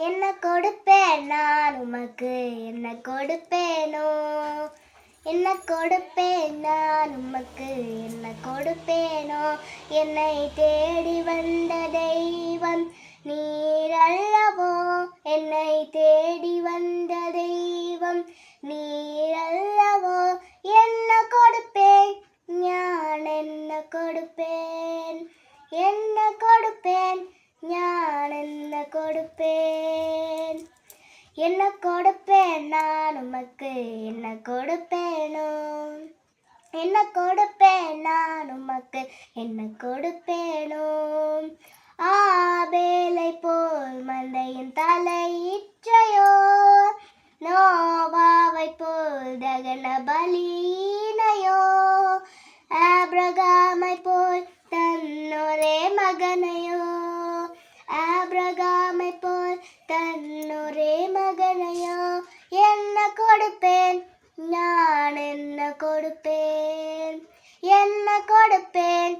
என்ன கொடுப்பேன் நான் உமக்கு, என்ன கொடுப்பேனோ, என்ன கொடுப்பேன் நான் உமக்கு, என்ன கொடுப்பேனோ. என்னை தேடி வந்த தெய்வம் நீர் அல்லவோ, என்னை தேடி வந்த தெய்வம் நீர் அல்லவோ. என்ன கொடுப்பேன் ഞാൻ, என்ன കൊടുப்பேன், என்ன கொடுப்பேன் ഞാൻ, என்ன கொடுப்பேன். என்ன கொடுப்பேன் நான் உமக்கு, என்ன கொடுப்பேனோ, என்ன கொடுப்பேன் நான் உமக்கு, என்ன கொடுப்பேனோ. ஆபேலை போல் மந்தையின் தலையிற்றையோ, நோவாவை போல் தகன பலியினையோ, ஆபிரகாமை போல் தன்னொரே மகனையோ, ஆபிரகாமை போல் தன்னொரே மகனையோ. என்ன கொடுப்பேன் நான், என்ன கொடுப்பேன், என்ன கொடுப்பேன்